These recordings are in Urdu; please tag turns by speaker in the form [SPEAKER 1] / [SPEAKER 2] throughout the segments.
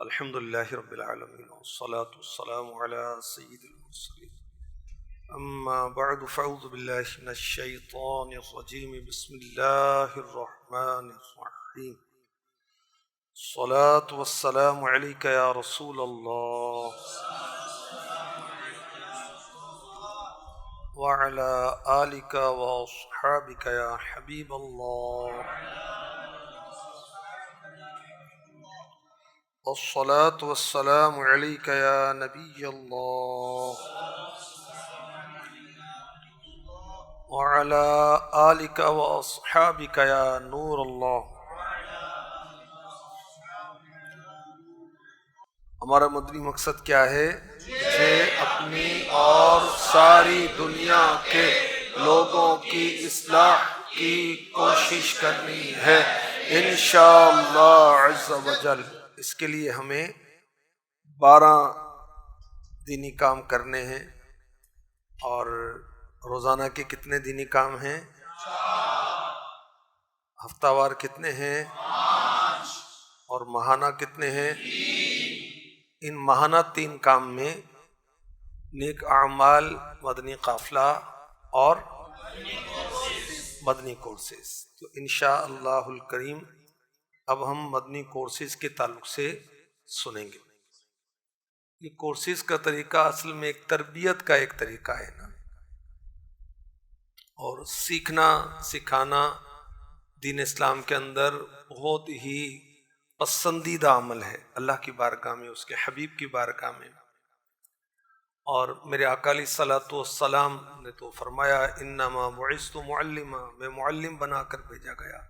[SPEAKER 1] الحمد لله رب العالمين والصلاة والسلام على سيد المرسلين أما بعد فأعوذ بالله من الشيطان الرجيم بسم الله الرحمن الرحيم الصلاة والسلام عليك يا رسول الله وعلى آلك وأصحابك يا حبيب الله والصلاة والسلام عليك يا نبي الله وعلى آلك وأصحابك يا نور الله. ہمارا مدنی مقصد کیا ہے؟ کہ اپنی اور ساری دنیا کے لوگوں کی اصلاح کی کوشش کرنی ہے انشاءاللہ عز و جل. اس کے لیے ہمیں 12 دینی کام کرنے ہیں. اور روزانہ کے کتنے دینی کام ہیں؟ ہفتہ وار کتنے ہیں؟ اور ماہانہ کتنے ہیں؟ ان ماہانہ 3 کام میں نیک اعمال، مدنی قافلہ اور مدنی کورسز. تو انشاءاللہ الکریم اب ہم مدنی کورسز کے تعلق سے سنیں گے. یہ کورسز کا طریقہ اصل میں ایک تربیت کا ایک طریقہ ہے نا، اور سیکھنا سکھانا دین اسلام کے اندر بہت ہی پسندیدہ عمل ہے اللہ کی بارگاہ میں، اس کے حبیب کی بارگاہ میں. اور میرے آقا علیہ الصلوۃ والسلام نے تو فرمایا انما بعثت معلما، میں معلم بنا کر بھیجا گیا،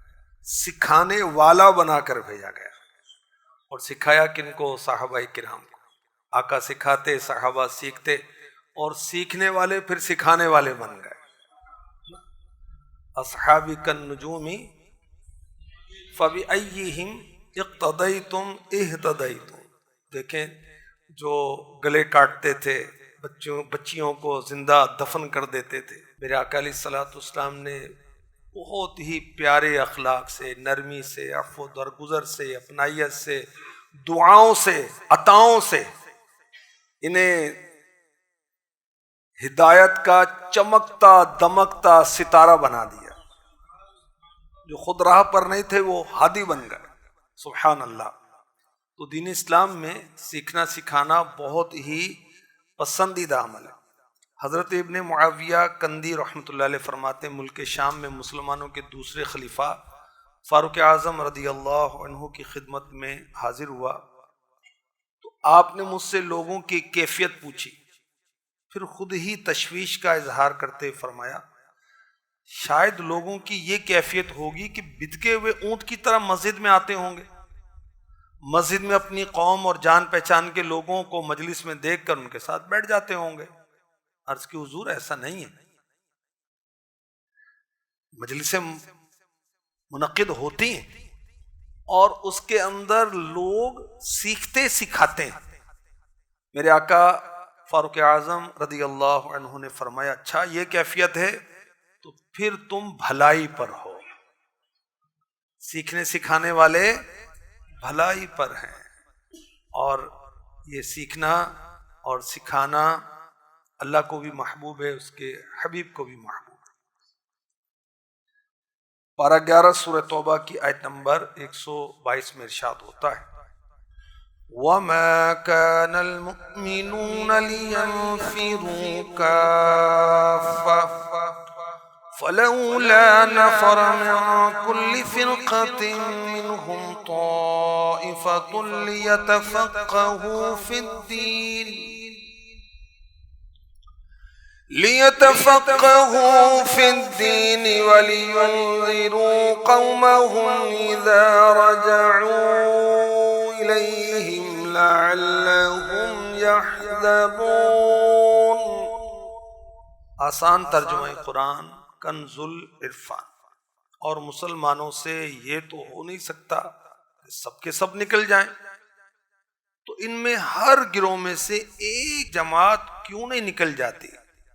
[SPEAKER 1] سکھانے والا بنا کر بھیجا گیا. اور سکھایا کن کو؟ صحابہ کرام کو. آقا سکھاتے، صحابہ سیکھتے، اور سیکھنے والے پھر سکھانے والے بن گئے. اصحابی کالنجوم فبأیہم اقتدیتم اہتدیتم. دیکھیں، جو گلے کاٹتے تھے، بچیوں کو زندہ دفن کر دیتے تھے، میرے آقا علیہ الصلوۃ والسلام نے بہت ہی پیارے اخلاق سے، نرمی سے، عفو درگزر سے، اپنائیت سے، دعاؤں سے، عطاؤں سے انہیں ہدایت کا چمکتا دمکتا ستارہ بنا دیا. جو خود راہ پر نہیں تھے وہ ہادی بن گئے. سبحان اللہ. تو دین اسلام میں سیکھنا سکھانا بہت ہی پسندیدہ عمل ہے. حضرت ابن معاویہ کندی رحمۃ اللہ علیہ فرماتے ہیں، ملک شام میں مسلمانوں کے دوسرے خلیفہ فاروق اعظم رضی اللہ عنہ کی خدمت میں حاضر ہوا تو آپ نے مجھ سے لوگوں کی کیفیت پوچھی. پھر خود ہی تشویش کا اظہار کرتے فرمایا شاید لوگوں کی یہ کیفیت ہوگی کہ بدکے ہوئے اونٹ کی طرح مسجد میں آتے ہوں گے، مسجد میں اپنی قوم اور جان پہچان کے لوگوں کو مجلس میں دیکھ کر ان کے ساتھ بیٹھ جاتے ہوں گے. عرض کی حضور ایسا نہیں ہے، مجلسیں منعقد ہوتی ہیں اور اس کے اندر لوگ سیکھتے سکھاتے ہیں. میرے آقا فاروق اعظم رضی اللہ عنہ نے فرمایا اچھا یہ کیفیت ہے تو پھر تم بھلائی پر ہو. سیکھنے سکھانے والے بھلائی پر ہیں، اور یہ سیکھنا اور سکھانا اللہ کو بھی محبوب ہے، اس کے حبیب کو بھی محبوب ہے. پارہ 11 سورہ توبہ کی آیت نمبر 122 میں ارشاد ہوتا ہے وَمَا كَانَ الْمُؤْمِنُونَ لِيَنْفِرُوا كَافَّةً فَلَوْلَا نَفَرَ مِنْ كُلِّ فِرْقَةٍ مِّنْهُمْ طَائِفَةٌ لِيَتَفَقَّهُوا فِي الدِّينِ وَلِيُنذِرُوا قَوْمَهُمْ إِذَا رَجَعُوا إِلَيْهِمْ لَعَلَّهُمْ يَحْذَرُونَ. آسان ترجمہ قرآن کنز العرفان. اور مسلمانوں سے یہ تو ہو نہیں سکتا کہ سب کے سب نکل جائیں، تو ان میں ہر گروہ میں سے ایک جماعت کیوں نہیں نکل جاتی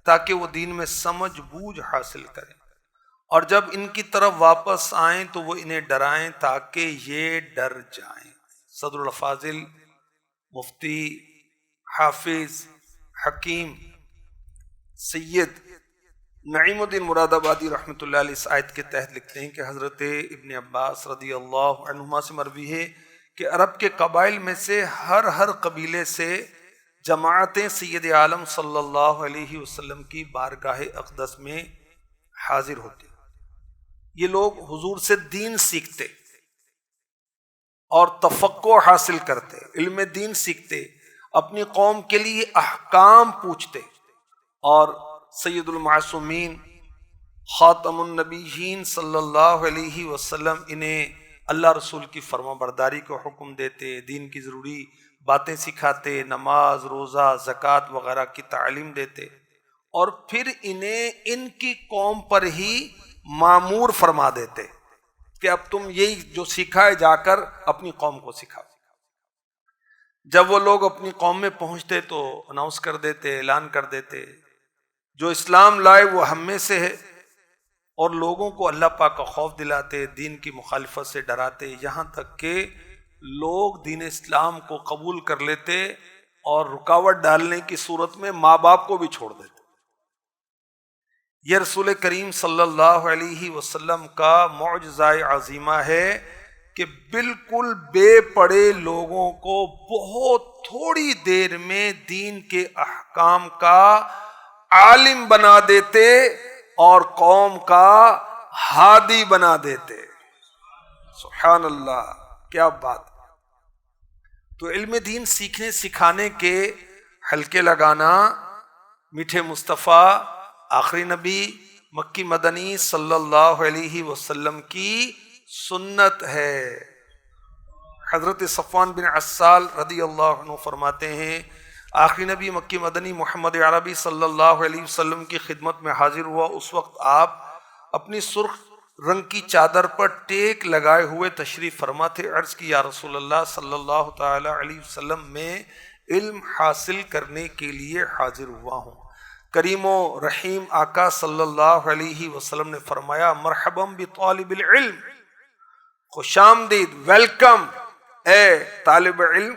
[SPEAKER 1] تاکہ وہ دین میں سمجھ بوجھ حاصل کریں، اور جب ان کی طرف واپس آئیں تو وہ انہیں ڈرائیں تاکہ یہ ڈر جائیں. صدر الفاضل مفتی حافظ حکیم سید نعیم الدین مراد آبادی رحمۃ اللہ علیہ اس آیت کے تحت لکھتے ہیں کہ حضرت ابن عباس رضی اللہ عنہما سے مروی ہے کہ عرب کے قبائل میں سے ہر قبیلے سے جماعتیں سید عالم صلی اللہ علیہ وسلم کی بارگاہ اقدس میں حاضر ہوتے. یہ لوگ حضور سے دین سیکھتے اور تفقہ حاصل کرتے، علم دین سیکھتے، اپنی قوم کے لیے احکام پوچھتے، اور سید المعصومین خاتم النبیین صلی اللہ علیہ وسلم انہیں اللہ رسول کی فرما برداری کو حکم دیتے، دین کی ضروری باتیں سکھاتے، نماز روزہ زکوٰۃ وغیرہ کی تعلیم دیتے، اور پھر انہیں ان کی قوم پر ہی مامور فرما دیتے کہ اب تم یہی جو سیکھا ہے جا کر اپنی قوم کو سکھاؤ. جب وہ لوگ اپنی قوم میں پہنچتے تو اناؤنس کر دیتے، اعلان کر دیتے جو اسلام لائے وہ ہم میں سے ہے، اور لوگوں کو اللہ پاک کا خوف دلاتے، دین کی مخالفت سے ڈراتے، یہاں تک کہ لوگ دین اسلام کو قبول کر لیتے اور رکاوٹ ڈالنے کی صورت میں ماں باپ کو بھی چھوڑ دیتے. یہ رسول کریم صلی اللہ علیہ وسلم کا معجزہ عظیمہ ہے کہ بالکل بے پڑھے لوگوں کو بہت تھوڑی دیر میں دین کے احکام کا عالم بنا دیتے اور قوم کا ہادی بنا دیتے. سبحان اللہ، کیا بات. تو علم دین سیکھنے سکھانے کے حلقے لگانا میٹھے مصطفیٰ آخری نبی مکی مدنی صلی اللہ علیہ وسلم کی سنت ہے. حضرت صفوان بن عسال رضی اللہ عنہ فرماتے ہیں آخری نبی مکی مدنی محمد عربی صلی اللہ علیہ وسلم کی خدمت میں حاضر ہوا. اس وقت آپ اپنی سرخ رنگ کی چادر پر ٹیک لگائے ہوئے تشریف فرما تھے. عرض کی یا رسول اللہ صلی اللہ تعالی علیہ وسلم میں علم حاصل کرنے کے لیے حاضر ہوا ہوں. کریم و رحیم آقا صلی اللہ علیہ وسلم نے فرمایا مرحبا بطالب العلم، خوش آمدید، ویلکم اے طالب علم.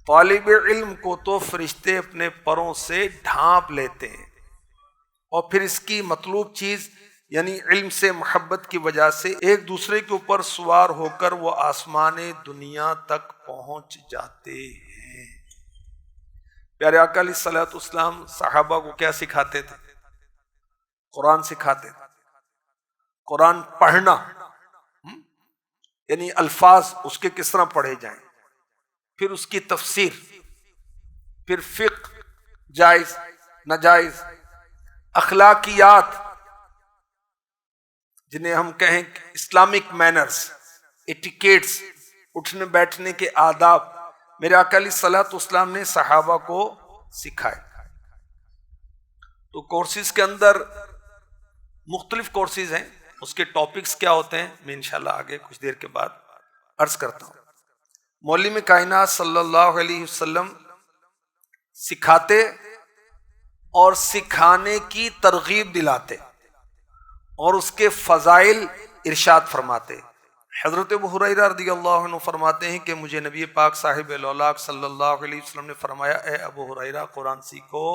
[SPEAKER 1] طالب علم کو تو فرشتے اپنے پروں سے ڈھانپ لیتے ہیں، اور پھر اس کی مطلوب چیز یعنی علم سے محبت کی وجہ سے ایک دوسرے کے اوپر سوار ہو کر وہ آسمان دنیا تک پہنچ جاتے ہیں. پیارے آقا علیہ الصلوۃ والسلام صحابہ کو کیا سکھاتے تھے؟ قرآن سکھاتے تھے. قرآن پڑھنا یعنی الفاظ اس کے کس طرح پڑھے جائیں، پھر اس کی تفسیر، پھر فقہ، جائز ناجائز، اخلاقیات جنہیں ہم کہیں اسلامک مینرز، ایٹیکیٹس، اٹھنے بیٹھنے کے آداب، میرے آقا علیہ الصلوۃ والسلام نے صحابہ کو سکھائے. تو کورسز کے اندر مختلف کورسز ہیں، اس کے ٹاپکس کیا ہوتے ہیں میں انشاءاللہ آگے کچھ دیر کے بعد عرض کرتا ہوں. معلم کائنات صلی اللہ علیہ وسلم سکھاتے اور سکھانے کی ترغیب دلاتے اور اس کے فضائل ارشاد فرماتے. حضرت ابو ہریرہ رضی اللہ عنہ فرماتے ہیں کہ مجھے نبی پاک صاحب الاولاق صلی اللہ علیہ وسلم نے فرمایا اے ابو ہریرہ قرآن سیکھو،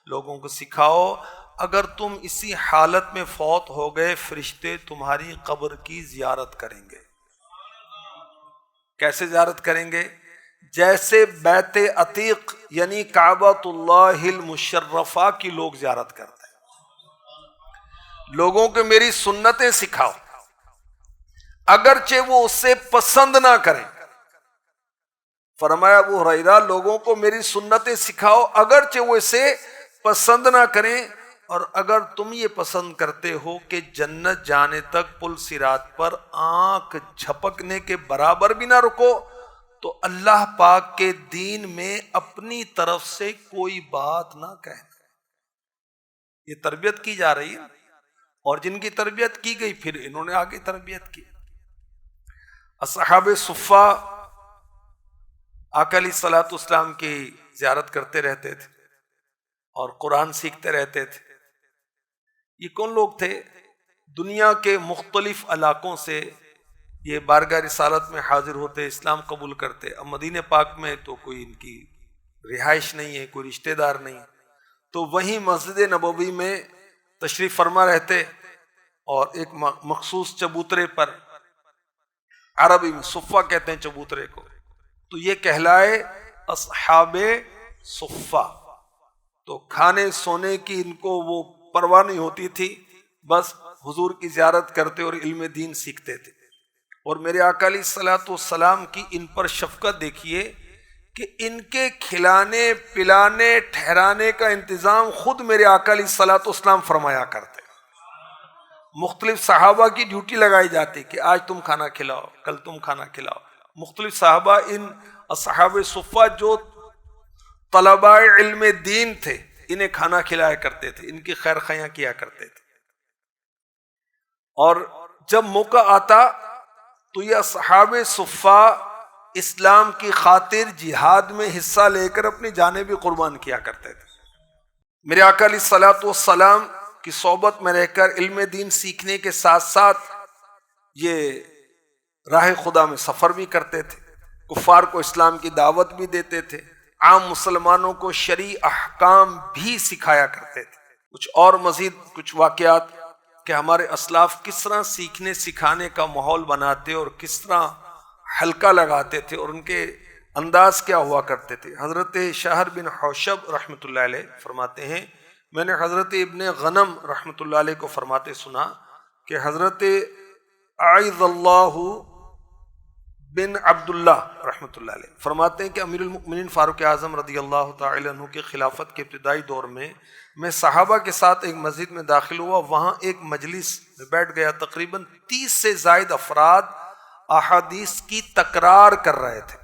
[SPEAKER 1] لوگوں کو سکھاؤ، اگر تم اسی حالت میں فوت ہو گئے فرشتے تمہاری قبر کی زیارت کریں گے. کیسے زیارت کریں گے؟ جیسے بیت عتیق یعنی کعبۃ اللہ المشرفہ کی لوگ زیارت کرتے ہیں. لوگوں کو میری سنتیں سکھاؤ، اگرچہ وہ اسے پسند نہ کریں. فرمایا ابو ہریرہ لوگوں کو میری سنتیں سکھاؤ اگرچہ وہ اسے پسند نہ کریں، اور اگر تم یہ پسند کرتے ہو کہ جنت جانے تک پل صراط پر آنکھ جھپکنے کے برابر بھی نہ رکو تو اللہ پاک کے دین میں اپنی طرف سے کوئی بات نہ کہنا. یہ تربیت کی جا رہی ہے، اور جن کی تربیت کی گئی پھر انہوں نے آگے تربیت کی. اصحاب صفہ آقا علیہ الصلوۃ والسلام کی زیارت کرتے رہتے تھے اور قرآن سیکھتے رہتے تھے. یہ کون لوگ تھے؟ دنیا کے مختلف علاقوں سے یہ بارگاہ رسالت میں حاضر ہوتے، اسلام قبول کرتے، اب مدینہ پاک میں تو کوئی ان کی رہائش نہیں ہے، کوئی رشتہ دار نہیں، تو وہیں مسجد نبوی میں تشریف فرما رہتے اور ایک مخصوص چبوترے پر، عربی میں صفہ کہتے ہیں چبوترے کو، تو یہ کہلائے اصحاب صفہ. تو کھانے سونے کی ان کو وہ پرواہ نہیں ہوتی تھی، بس حضور کی زیارت کرتے اور علم دین سیکھتے تھے. اور میرے آقا علیہ الصلوۃ والسلام کی ان پر شفقت دیکھیے کہ ان کے کھلانے پلانے ٹھہرانے کا انتظام خود میرے آقا علیہ الصلوۃ والسلام فرمایا کرتے. مختلف صحابہ کی ڈیوٹی لگائی جاتی کہ آج تم کھانا کھلاؤ، کل تم کھانا کھلاؤ. مختلف صحابہ ان اصحاب صفہ جو طلباء علم دین تھے انہیں کھانا کھلایا کرتے تھے، ان کی خیر خیاں کیا کرتے تھے. اور جب موقع آتا تو یہ اصحاب صفہ اسلام کی خاطر جہاد میں حصہ لے کر اپنی جانیں بھی قربان کیا کرتے تھے. میرے آقا علیہ الصلوۃ والسلام کی صحبت میں رہ کر علم دین سیکھنے کے ساتھ ساتھ یہ راہ خدا میں سفر بھی کرتے تھے، کفار کو اسلام کی دعوت بھی دیتے تھے، عام مسلمانوں کو شرعی احکام بھی سکھایا کرتے تھے. کچھ اور مزید کچھ واقعات کہ ہمارے اسلاف کس طرح سیکھنے سکھانے کا ماحول بناتے اور کس طرح حلقہ لگاتے تھے اور ان کے انداز کیا ہوا کرتے تھے. حضرت شہر بن حوشب رحمۃ اللہ علیہ فرماتے ہیں، میں نے حضرت ابن غنم رحمۃ اللہ علیہ کو فرماتے سنا کہ حضرت اعیذ اللہ بن عبداللہ رحمۃ اللہ علیہ فرماتے ہیں کہ امیر المؤمنین فاروق اعظم رضی اللہ تعالی عنہ کے خلافت کے ابتدائی دور میں صحابہ کے ساتھ ایک مسجد میں داخل ہوا. وہاں ایک مجلس میں بیٹھ گیا، تقریباً 30 سے زائد افراد احادیث کی تکرار کر رہے تھے.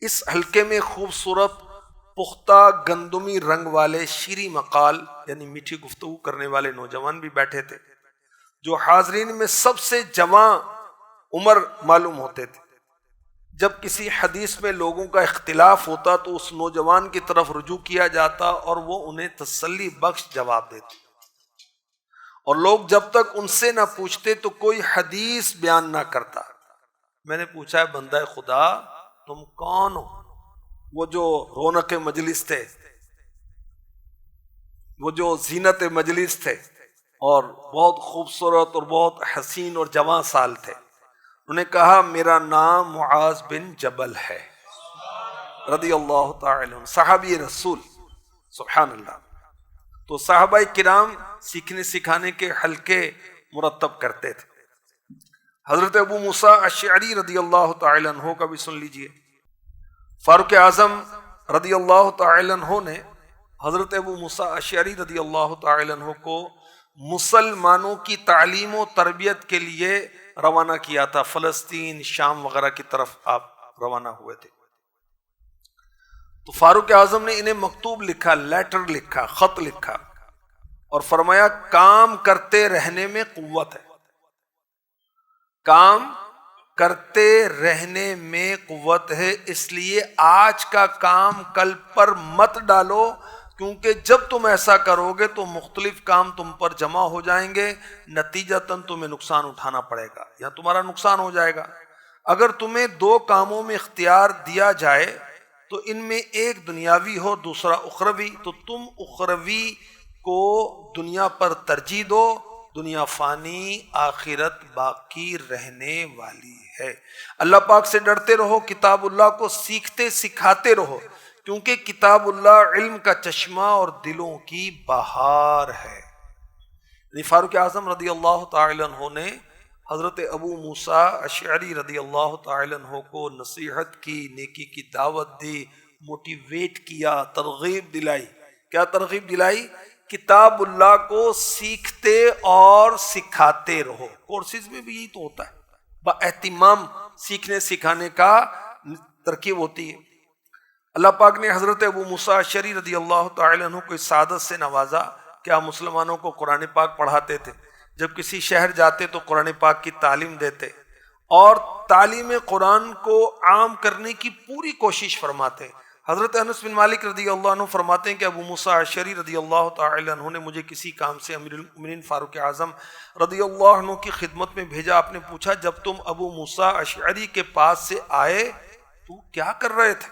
[SPEAKER 1] اس حلقے میں خوبصورت پختہ گندمی رنگ والے شیریں مقال یعنی میٹھی گفتگو کرنے والے نوجوان بھی بیٹھے تھے، جو حاضرین میں سب سے جوان عمر معلوم ہوتے تھے. جب کسی حدیث میں لوگوں کا اختلاف ہوتا تو اس نوجوان کی طرف رجوع کیا جاتا اور وہ انہیں تسلی بخش جواب دیتے، اور لوگ جب تک ان سے نہ پوچھتے تو کوئی حدیث بیان نہ کرتا. میں نے پوچھا ہے بندہ خدا تم کون ہو؟ وہ جو رونق مجلس تھے، وہ جو زینت مجلس تھے اور بہت خوبصورت اور بہت حسین اور جوان سال تھے. انہوں نے کہا میرا نام معاذ بن جبل ہے رضی اللہ تعالی عنہ، صحابی رسول. سبحان اللہ. تو صحابہ کرام سیکھنے سکھانے کے حلقے مرتب کرتے تھے. حضرت ابو موسیٰ اشعری رضی اللہ تعالی عنہ کا بھی سن لیجئے. فاروق اعظم رضی اللہ تعالی عنہ نے حضرت ابو موسیٰ اشعری رضی اللہ تعالی عنہ کو مسلمانوں کی تعلیم و تربیت کے لیے روانہ کیا تھا. فلسطین، شام وغیرہ کی طرف آپ روانہ ہوئے تھے. تو فاروق اعظم نے انہیں مکتوب لکھا، لیٹر لکھا، خط لکھا اور فرمایا کام کرتے رہنے میں قوت ہے، کام کرتے رہنے میں قوت ہے، اس لیے آج کا کام کل پر مت ڈالو، کیونکہ جب تم ایسا کرو گے تو مختلف کام تم پر جمع ہو جائیں گے، نتیجتاً تمہیں نقصان اٹھانا پڑے گا یا تمہارا نقصان ہو جائے گا. اگر تمہیں 2 کاموں میں اختیار دیا جائے تو ان میں ایک دنیاوی ہو دوسرا اخروی، تو تم اخروی کو دنیا پر ترجیح دو. دنیا فانی، آخرت باقی رہنے والی ہے. اللہ پاک سے ڈرتے رہو، کتاب اللہ کو سیکھتے سکھاتے رہو، کیونکہ کتاب اللہ علم کا چشمہ اور دلوں کی بہار ہے. فاروق اعظم رضی اللہ تعالی عنہ نے حضرت ابو موسیٰ اشعری رضی اللہ تعالی عنہ کو نصیحت کی، نیکی کی دعوت دی، موٹیویٹ کیا، ترغیب دلائی. کیا ترغیب دلائی؟ کتاب اللہ کو سیکھتے اور سکھاتے رہو. کورسز میں بھی یہی تو ہوتا ہے، با اہتمام سیکھنے سکھانے کا ترکیب ہوتی ہے. اللہ پاک نے حضرت ابو موسیٰ اشعری رضی اللہ تعالی عنہ کو اس سعادت سے نوازا کہ آپ مسلمانوں کو قرآن پاک پڑھاتے تھے. جب کسی شہر جاتے تو قرآن پاک کی تعلیم دیتے اور تعلیم قرآن کو عام کرنے کی پوری کوشش فرماتے. حضرت انس بن مالک رضی اللہ عنہ فرماتے ہیں کہ ابو موسیٰ اشعری رضی اللہ تعالی عنہ نے مجھے کسی کام سے امیر المؤمنین فاروق اعظم رضی اللہ عنہ کی خدمت میں بھیجا. آپ نے پوچھا جب تم ابو موسیٰ اشعری کے پاس سے آئے تو کیا کر رہے تھے؟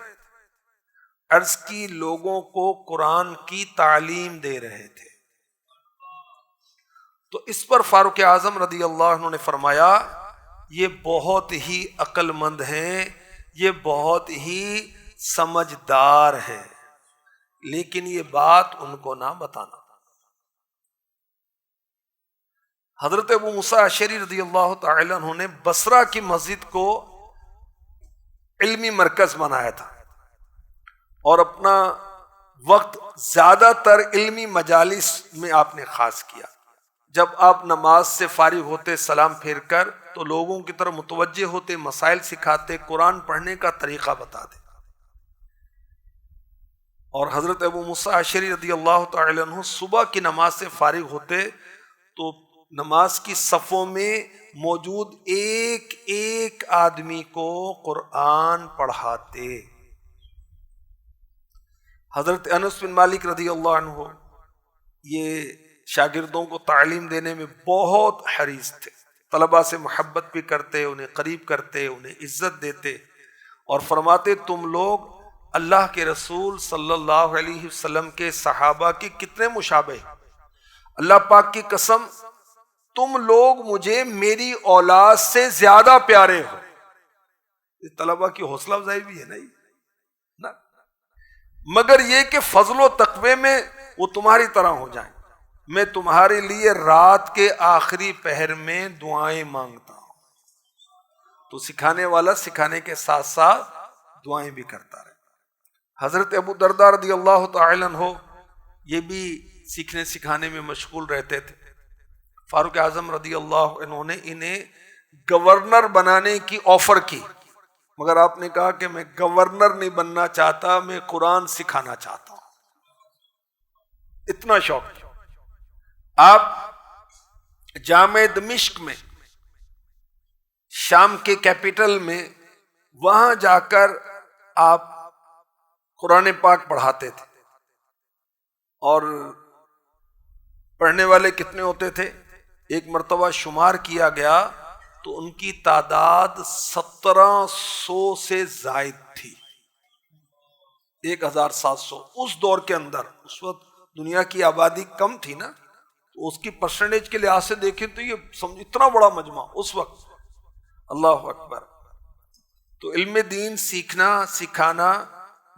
[SPEAKER 1] عرض کی لوگوں کو قرآن کی تعلیم دے رہے تھے. تو اس پر فاروق اعظم رضی اللہ عنہ نے فرمایا یہ بہت ہی عقل مند ہیں، یہ بہت ہی سمجھدار ہے، لیکن یہ بات ان کو نہ بتانا. حضرت ابو موسیٰ اشعری رضی اللہ تعالی عنہ نے بصرہ کی مسجد کو علمی مرکز بنایا تھا اور اپنا وقت زیادہ تر علمی مجالس میں آپ نے خاص کیا. جب آپ نماز سے فارغ ہوتے سلام پھیر کر تو لوگوں کی طرف متوجہ ہوتے، مسائل سکھاتے، قرآن پڑھنے کا طریقہ بتاتے. اور حضرت ابو موسیٰ اشعری رضی اللہ تعالی عنہ صبح کی نماز سے فارغ ہوتے تو نماز کی صفوں میں موجود ایک ایک آدمی کو قرآن پڑھاتے. حضرت انس بن مالک رضی اللہ عنہ یہ شاگردوں کو تعلیم دینے میں بہت حریص تھے، طلباء سے محبت بھی کرتے، انہیں قریب کرتے، انہیں عزت دیتے اور فرماتے تم لوگ اللہ کے رسول صلی اللہ علیہ وسلم کے صحابہ کی کتنے مشابہ ہیں. اللہ پاک کی قسم تم لوگ مجھے میری اولاد سے زیادہ پیارے ہو. یہ طلباء کی حوصلہ افزائی بھی ہے نا، مگر یہ کہ فضل و تقوی میں وہ تمہاری طرح ہو جائیں. میں تمہارے لیے رات کے آخری پہر میں دعائیں مانگتا ہوں. تو سکھانے والا سکھانے کے ساتھ ساتھ دعائیں بھی کرتا رہے. حضرت ابو درداء رضی اللہ تعالی عنہ یہ بھی سیکھنے سکھانے میں مشغول رہتے تھے. فاروق اعظم رضی اللہ عنہ نے انہیں گورنر بنانے کی آفر کی، مگر آپ نے کہا کہ میں گورنر نہیں بننا چاہتا، میں قرآن سکھانا چاہتا ہوں. اتنا شوق. آپ جامع دمشق میں، شام کے کیپٹل میں، وہاں جا کر آپ قرآن پاک پڑھاتے تھے. اور پڑھنے والے کتنے ہوتے تھے؟ ایک مرتبہ شمار کیا گیا تو ان کی تعداد 1700 سے زائد تھی. 1700 اس دور کے اندر. اس وقت دنیا کی آبادی کم تھی نا، تو اس کی پرسنٹیج کے لحاظ سے دیکھیں تو یہ اتنا بڑا مجمع اس وقت. اللہ اکبر. تو علم دین سیکھنا سکھانا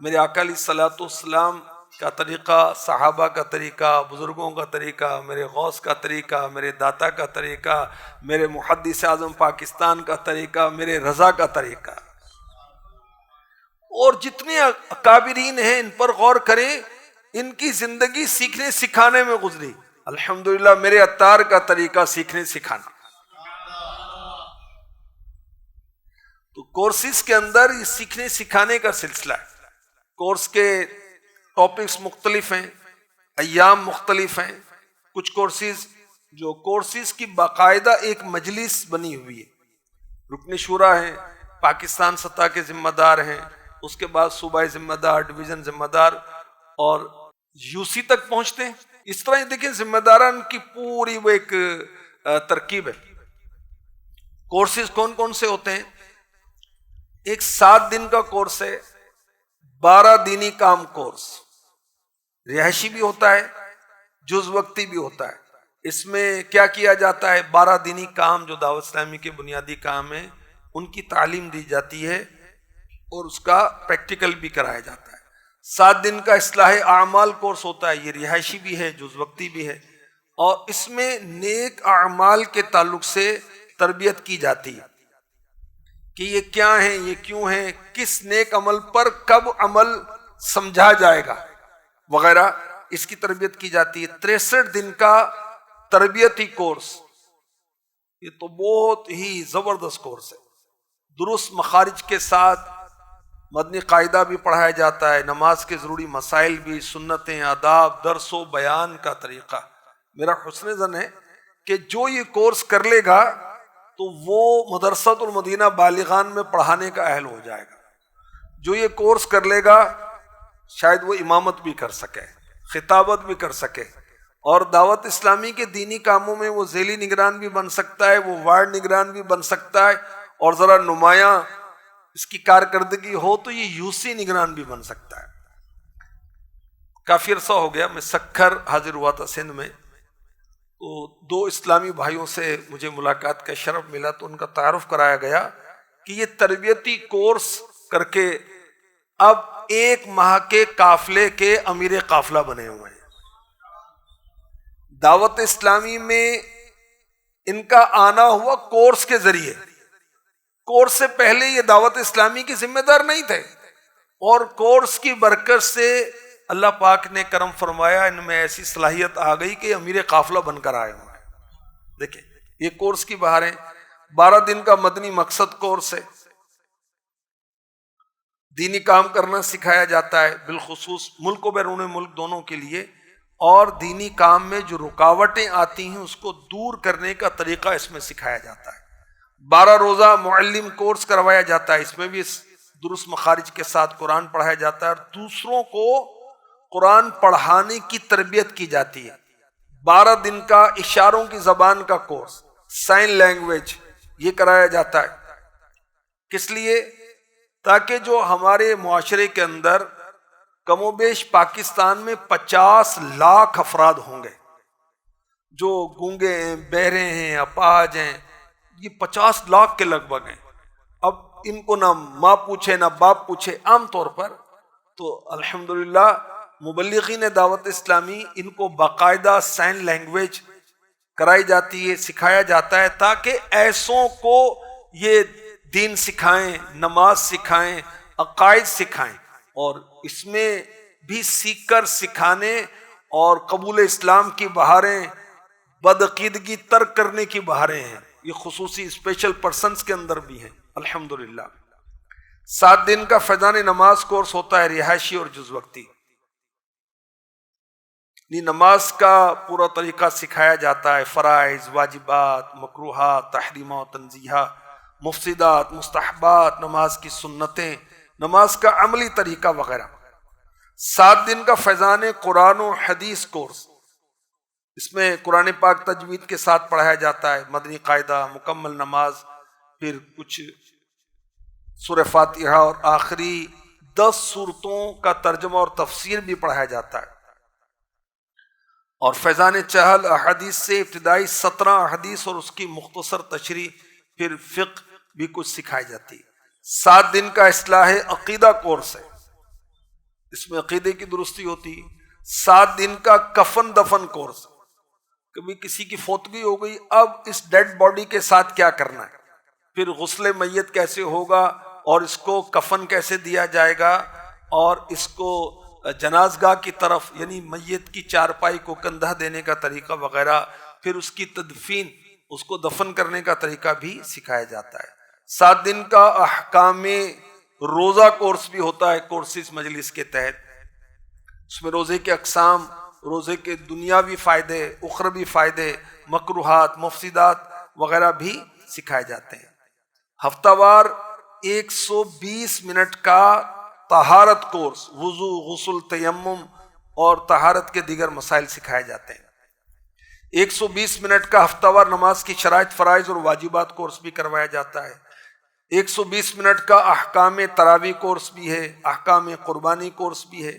[SPEAKER 1] میرے آقا علیہ الصلوۃ والسلام کا طریقہ، صحابہ کا طریقہ، بزرگوں کا طریقہ، میرے غوث کا طریقہ، میرے داتا کا طریقہ، میرے محدث اعظم پاکستان کا طریقہ، میرے رضا کا طریقہ. اور جتنے اکابرین ہیں ان پر غور کریں، ان کی زندگی سیکھنے سکھانے میں گزری. الحمدللہ میرے عطار کا طریقہ سیکھنے سکھانا. تو کورسز کے اندر یہ سیکھنے سکھانے کا سلسلہ ہے. کورس کے ٹاپکس مختلف ہیں، ایام مختلف ہیں. کچھ کورسز کی باقاعدہ ایک مجلس بنی ہوئی ہے. رکن شورا ہیں، پاکستان سطح کے ذمہ دار ہیں، اس کے بعد صوبائی ذمہ دار، ڈویژن ذمہ دار، اور یوسی تک پہنچتے ہیں. اس طرح دیکھیں ذمہ داران کی پوری وہ ایک ترکیب ہے. کورسز کون کون سے ہوتے ہیں؟ ایک 7 دن کا کورس ہے، 12 دینی کام کورس. رہائشی بھی ہوتا ہے، جز وقتی بھی ہوتا ہے. اس میں کیا کیا جاتا ہے؟ 12 دینی کام جو دعوت اسلامی کے بنیادی کام ہیں ان کی تعلیم دی جاتی ہے اور اس کا پریکٹیکل بھی کرایا جاتا ہے. 7 دن کا اصلاح اعمال کورس ہوتا ہے، یہ رہائشی بھی ہے، جز وقتی بھی ہے، اور اس میں نیک اعمال کے تعلق سے تربیت کی جاتی ہے کہ یہ کیا ہیں، یہ کیوں ہیں، کس نیک عمل پر کب عمل سمجھا جائے گا وغیرہ، اس کی تربیت کی جاتی ہے. 63 دن کا تربیتی کورس، یہ تو بہت ہی زبردست کورس ہے. درست مخارج کے ساتھ مدنی قاعدہ بھی پڑھایا جاتا ہے، نماز کے ضروری مسائل بھی، سنتیں، آداب، درس و بیان کا طریقہ. میرا حسن ظن ہے کہ جو یہ کورس کر لے گا تو وہ مدرسۃ المدینہ بالغان میں پڑھانے کا اہل ہو جائے گا. جو یہ کورس کر لے گا شاید وہ امامت بھی کر سکے، خطابت بھی کر سکے، اور دعوت اسلامی کے دینی کاموں میں وہ ذیلی نگران بھی بن سکتا ہے، وہ وارڈ نگران بھی بن سکتا ہے، اور ذرا نمایاں اس کی کارکردگی ہو تو یہ یوسی نگران بھی بن سکتا ہے۔ کافی عرصہ ہو گیا میں سکھر حاضر ہوا تھا سندھ میں، تو دو اسلامی بھائیوں سے مجھے ملاقات کا شرف ملا، تو ان کا تعارف کرایا گیا کہ یہ تربیتی کورس کر کے اب 1 ماہ کے قافلے کے امیر قافلہ بنے ہوئے ہیں۔ دعوت اسلامی میں ان کا آنا ہوا کورس کے ذریعے، کورس سے پہلے یہ دعوت اسلامی کی ذمہ دار نہیں تھے، اور کورس کی برکت سے اللہ پاک نے کرم فرمایا، ان میں ایسی صلاحیت آ گئی کہ امیر قافلہ بن کر آئے ہوئے ہیں۔ دیکھیں یہ کورس کی بہاریں، 12 دن کا مدنی مقصد کورس ہے، دینی کام کرنا سکھایا جاتا ہے، بالخصوص ملک و بیرون ملک دونوں کے لیے، اور دینی کام میں جو رکاوٹیں آتی ہیں اس کو دور کرنے کا طریقہ اس میں سکھایا جاتا ہے۔ 12 روزہ معلم کورس کروایا جاتا ہے، اس میں بھی درست مخارج کے ساتھ قرآن پڑھایا جاتا ہے، اور دوسروں کو قرآن پڑھانے کی تربیت کی جاتی ہے۔ 12 دن کا اشاروں کی زبان کا کورس، سائن لینگویج، یہ کرایا جاتا ہے۔ کس لیے؟ تاکہ جو ہمارے معاشرے کے اندر کم و بیش پاکستان میں 50 لاکھ افراد ہوں گے جو گونگے ہیں، بہرے ہیں، اپاہج ہیں، یہ 50 لاکھ کے لگ بھگ ہیں۔ اب ان کو نہ ماں پوچھے نہ باپ پوچھے عام طور پر، تو الحمدللہ مبلغین دعوت اسلامی ان کو باقاعدہ سائن لینگویج کرائی جاتی ہے، سکھایا جاتا ہے، تاکہ ایسوں کو یہ دین سکھائیں، نماز سکھائیں، عقائد سکھائیں، اور اس میں بھی سیکھ کر سکھانے اور قبول اسلام کی بہاریں، بدعقیدگی ترک کرنے کی بہاریں ہیں، یہ خصوصی اسپیشل پرسنز کے اندر بھی ہیں الحمدللہ۔ 7 دن کا فیضان نماز کورس ہوتا ہے، رہائشی اور جز وقتی، نماز کا پورا طریقہ سکھایا جاتا ہے، فرائض، واجبات، مکروہات، تحریمات، تنزیہات، مفسدات، مستحبات، نماز کی سنتیں، نماز کا عملی طریقہ وغیرہ۔ 7 دن کا فیضان قرآن و حدیث کورس، اس میں قرآن پاک تجوید کے ساتھ پڑھایا جاتا ہے، مدنی قاعدہ، مکمل نماز، پھر کچھ سورہ فاتحہ، اور آخری 10 سورتوں کا ترجمہ اور تفسیر بھی پڑھایا جاتا ہے۔ اور فیضان چہل احادیث سے ابتدائی 17 احادیث اور اس کی مختصر تشریح، پھر فقہ بھی کچھ سکھائی جاتی ہے۔ 7 دن کا اصلاح عقیدہ کورس ہے، اس میں عقیدے کی درستی ہوتی ہے۔ 7 دن کا کفن دفن کورس، کبھی کسی کی فوتگی ہو گئی، اب اس ڈیڈ باڈی کے ساتھ کیا کرنا ہے، پھر غسل میت کیسے ہوگا، اور اس کو کفن کیسے دیا جائے گا، اور اس کو جنازگاہ کی طرف یعنی میت کی چارپائی کو کندھا دینے کا طریقہ وغیرہ، پھر اس کی تدفین، اس کو دفن کرنے کا طریقہ بھی سکھایا جاتا ہے۔ 7 دن کا احکام روزہ کورس بھی ہوتا ہے کورسز مجلس کے تحت، اس میں روزے کے اقسام، روزے کے دنیاوی فائدے، اخروی فائدے، مکروہات، مفسدات وغیرہ بھی سکھائے جاتے ہیں۔ ہفتہ وار 120 منٹ کا طہارت کورس، وضو، غسل، تیمم اور طہارت کے دیگر مسائل سکھائے جاتے ہیں۔ 120 منٹ کا ہفتہ وار نماز کی شرائط، فرائض اور واجبات کورس بھی کروایا جاتا ہے۔ 120 منٹ کا احکام تراویح کورس بھی ہے، احکام قربانی کورس بھی ہے۔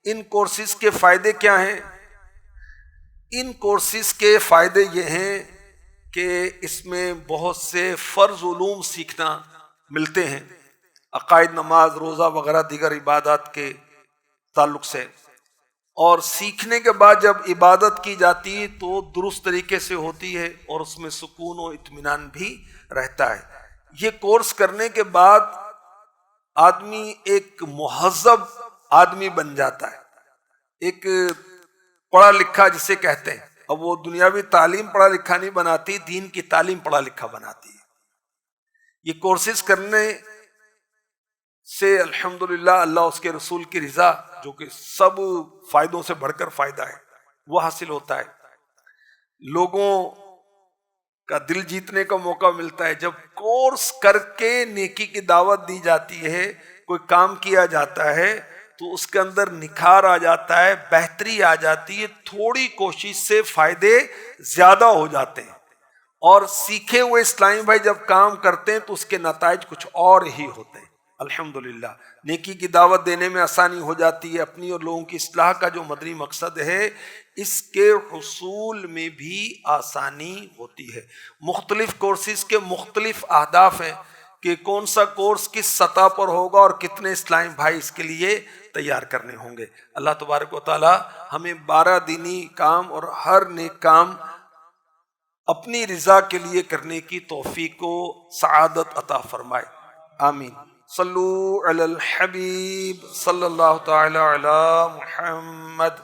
[SPEAKER 1] ان کورسز کے فائدے کیا ہیں؟ ان کورسز کے فائدے یہ ہیں کہ اس میں بہت سے فرض علوم سیکھنا ملتے ہیں، عقائد، نماز، روزہ وغیرہ دیگر عبادات کے تعلق سے، اور سیکھنے کے بعد جب عبادت کی جاتی ہے تو درست طریقے سے ہوتی ہے، اور اس میں سکون و اطمینان بھی رہتا ہے۔ یہ کورس کرنے کے بعد آدمی ایک مہذب آدمی بن جاتا ہے، ایک پڑھا لکھا جسے کہتے ہیں۔ اب وہ دنیاوی تعلیم پڑھا لکھا نہیں بناتی، دین کی تعلیم پڑھا لکھا بناتی ہے۔ یہ کورسز کرنے سے الحمدللہ اللہ اس کے رسول کی رضا، جو کہ سب فائدوں سے بڑھ کر فائدہ ہے، وہ حاصل ہوتا ہے۔ لوگوں کا دل جیتنے کا موقع ملتا ہے۔ جب کورس کر کے نیکی کی دعوت دی جاتی ہے، کوئی کام کیا جاتا ہے، تو اس کے اندر نکھار آ جاتا ہے، بہتری آ جاتی ہے، تھوڑی کوشش سے فائدے زیادہ ہو جاتے ہیں، اور سیکھے ہوئے اسلامی بھائی جب کام کرتے ہیں تو اس کے نتائج کچھ اور ہی ہوتے ہیں۔ الحمدللہ نیکی کی دعوت دینے میں آسانی ہو جاتی ہے، اپنی اور لوگوں کی اصلاح کا جو مدنی مقصد ہے اس کے حصول میں بھی آسانی ہوتی ہے۔ مختلف کورسز کے مختلف اہداف ہیں کہ کون سا کورس کس سطح پر ہوگا اور کتنے اسلامی بھائی اس کے لیے تیار کرنے ہوں گے۔ اللہ تبارک و تعالی ہمیں 12 دینی کام اور ہر نیک کام اپنی رضا کے لیے کرنے کی توفیق و سعادت عطا فرمائے، آمین۔ صلو علی الحبیب صلی اللہ تعالی علی محمد۔